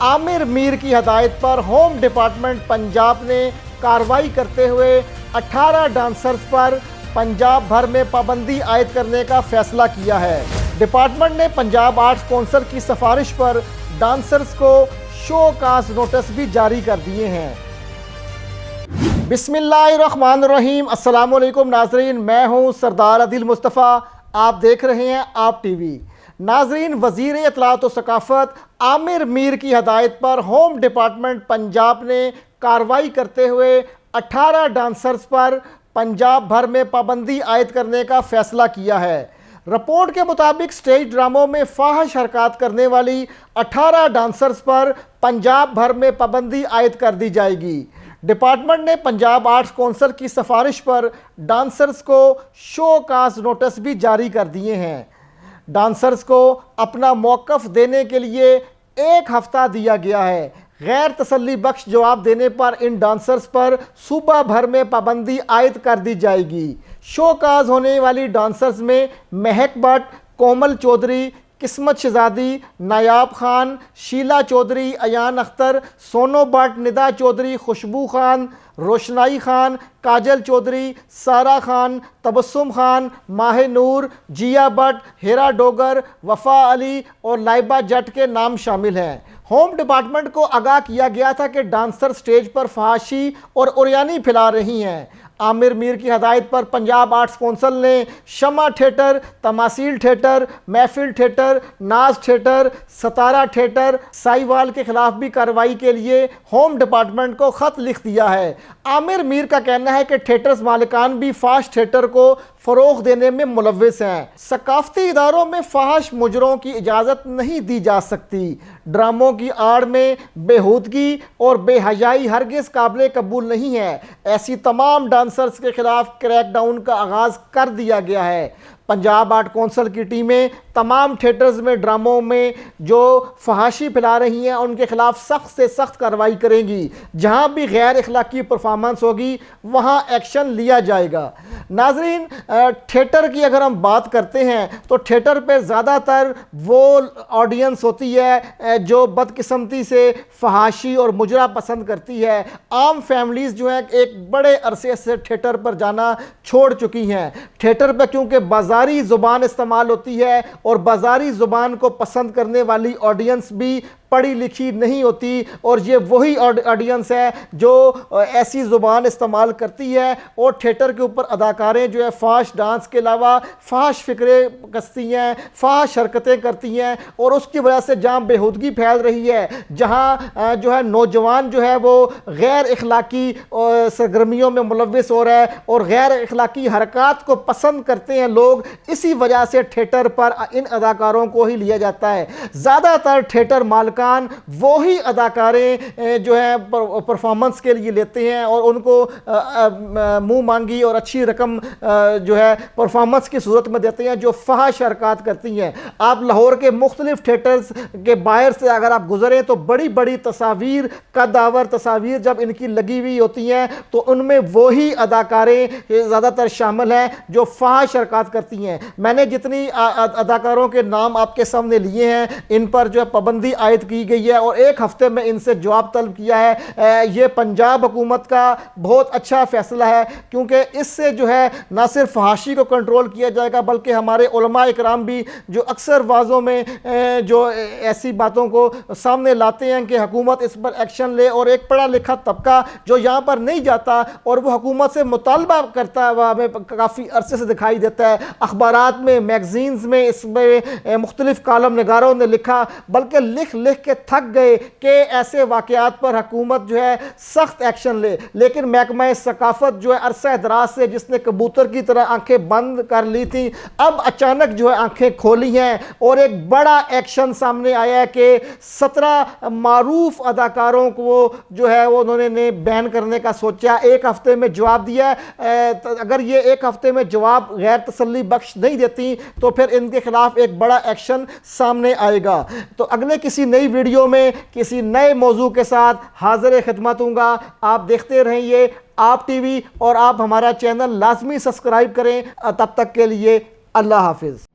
عامر میر کی ہدایت پر home department Punjab نے کارروائی کرتے ہوئے 18 ڈانسرز پر پنجاب بھر میں پابندی عائد کرنے کا فیصلہ کیا ہے۔ ڈپارٹمنٹ نے پنجاب آرٹس کونسل کی سفارش پر ڈانسرز کو شو کاز نوٹس بھی جاری کر دیے ہیں۔ بسم اللہ الرحمن الرحیم۔ السلام علیکم ناظرین، میں ہوں سردار عادل مصطفیٰ، آپ دیکھ رہے ہیں آپ ٹی وی۔ ناظرین، وزیر اطلاعات و ثقافت عامر میر کی ہدایت پر ہوم ڈپارٹمنٹ پنجاب نے کارروائی کرتے ہوئے 18 ڈانسرز پر پنجاب بھر میں پابندی عائد کرنے کا فیصلہ کیا ہے۔ رپورٹ کے مطابق سٹیج ڈراموں میں فاحش حرکات کرنے والی 18 ڈانسرز پر پنجاب بھر میں پابندی عائد کر دی جائے گی۔ ڈپارٹمنٹ نے پنجاب آرٹس کونسل کی سفارش پر ڈانسرز کو شو کاز نوٹس بھی جاری کر دیے ہیں۔ ڈانسرز کو اپنا موقف دینے کے لیے 1 ہفتہ دیا گیا ہے۔ غیر تسلی بخش جواب دینے پر ان ڈانسرز پر صوبہ بھر میں پابندی عائد کر دی جائے گی۔ شو کاز ہونے والی ڈانسرز میں مہک بٹ، کومل چودھری، قسمت شہزادی، نایاب خان، شیلا چودھری، ایان اختر، سونو بٹ، ندا چودھری، خوشبو خان، روشنائی خان، کاجل چودھری، سارہ خان، تبسم خان، ماہ نور، جیا بٹ، ہیرا ڈوگر، وفا علی اور لائبہ جٹ کے نام شامل ہیں۔ ہوم ڈپارٹمنٹ کو آگاہ کیا گیا تھا کہ ڈانسر سٹیج پر فحاشی اور عریانی پھیلا رہی ہیں۔ عامر میر کی ہدایت پر پنجاب آرٹس کونسل نے شمع تھیٹر، تماثیل تھیٹر، محفل تھیٹر، ناز تھیٹر، ستارہ تھیٹر، سائی وال کے خلاف بھی کارروائی کے لیے ہوم ڈپارٹمنٹ کو خط لکھ دیا ہے۔ عامر میر کا کہنا ہے کہ تھیٹرز مالکان بھی فحش تھیٹر کو فروغ دینے میں ملوث ہیں۔ ثقافتی اداروں میں فحش مجروں کی اجازت نہیں دی جا سکتی۔ ڈراموں کی آڑ میں بےہودگی اور بے حیائی ہرگز قابل قبول نہیں ہے۔ ایسی تمام ڈانسرز کے خلاف کریک ڈاؤن کا آغاز کر دیا گیا ہے۔ پنجاب آرٹ کونسل کی ٹیمیں تمام تھیٹرز میں ڈراموں میں جو فحاشی پھیلا رہی ہیں ان کے خلاف سخت سے سخت کارروائی کریں گی۔ جہاں بھی غیر اخلاقی پرفارمنس ہوگی وہاں ایکشن لیا جائے گا۔ ناظرین، تھیٹر کی اگر ہم بات کرتے ہیں تو تھیٹر پہ زیادہ تر وہ آڈینس ہوتی ہے جو بدقسمتی سے فحاشی اور مجرا پسند کرتی ہے۔ عام فیملیز جو ہیں ایک بڑے عرصے سے تھیٹر پر جانا چھوڑ چکی ہیں۔ تھیٹر پہ کیونکہ بازاری زبان استعمال ہوتی ہے اور بازاری زبان کو پسند کرنے والی آڈینس بھی پڑھی لکھی نہیں ہوتی، اور یہ وہی آڈینس ہے جو ایسی زبان استعمال کرتی ہے اور تھیٹر کے اوپر اداکاریں جو ہے فحش ڈانس کے علاوہ فحش فکریں کستی ہیں، فحش حرکتیں کرتی ہیں، اور اس کی وجہ سے جہاں بےہودگی پھیل رہی ہے، جہاں جو ہے نوجوان جو ہے وہ غیر اخلاقی سرگرمیوں میں ملوث ہو رہا ہے اور غیر اخلاقی حرکات کو پسند کرتے ہیں لوگ، اسی وجہ سے تھیٹر پر ان اداکاروں کو ہی لیا جاتا ہے۔ زیادہ تر تھیٹر مالکان وہی اداکاریں جو ہیں پرفارمنس کے لیے لیتے ہیں اور ان کو منہ مانگی اور اچھی رقم جو ہے پرفارمنس کی صورت میں دیتے ہیں جو فحش حرکات کرتی ہیں۔ آپ لاہور کے مختلف تھیٹرز کے باہر سے اگر آپ گزریں تو بڑی بڑی تصاویر، قدآور تصاویر جب ان کی لگی ہوئی ہوتی ہیں تو ان میں وہی اداکاریں زیادہ تر شامل ہیں جو فحش حرکات کرتی ہیں۔ میں نے جتنی اداکاروں کے نام آپ کے سامنے لیے ہیں ان پر جو ہے پابندی عائد کی گئی ہے اور 1 ہفتے میں ان سے جواب طلب کیا ہے۔ یہ پنجاب حکومت کا بہت اچھا فیصلہ ہے کیونکہ اس سے جو ہے نہ صرف فحاشی کو کنٹرول کیا جائے گا بلکہ ہمارے علماء اکرام بھی جو اکثر واعظوں میں جو ایسی باتوں کو سامنے لاتے ہیں کہ حکومت اس پر ایکشن لے، اور ایک پڑھا لکھا طبقہ جو یہاں پر نہیں جاتا اور وہ حکومت سے مطالبہ کرتا ہے ہمیں کافی عرصے سے دکھائی دیتا ہے۔ اخبارات میں، میگزینز میں اس میں مختلف کالم نگاروں نے لکھا، بلکہ لکھ کے تھک گئے کہ ایسے واقعات پر حکومت جو ہے سخت ایکشن لے، لیکن محکمہ ثقافت جو ہے عرصہ دراز سے جس نے کبوتر کی طرح آنکھیں بند کر لی تھی اب اچانک جو ہے آنکھیں کھولی ہیں اور ایک بڑا ایکشن سامنے آیا ہے کہ 17 معروف اداکاروں کو جو ہے وہ انہوں نے بین کرنے کا سوچا۔ 1 ہفتے میں جواب دیا ہے۔ اگر یہ 1 ہفتے میں جواب غیر تسلی بخش نہیں دیتی تو پھر ان کے خلاف ایک بڑا ایکشن سامنے آئے گا۔ تو اگلے کسی نئی ویڈیو میں کسی نئے موضوع کے ساتھ حاضر خدمت ہوں گا۔ آپ دیکھتے رہیے آپ ٹی وی اور آپ ہمارا چینل لازمی سبسکرائب کریں۔ تب تک کے لیے اللہ حافظ۔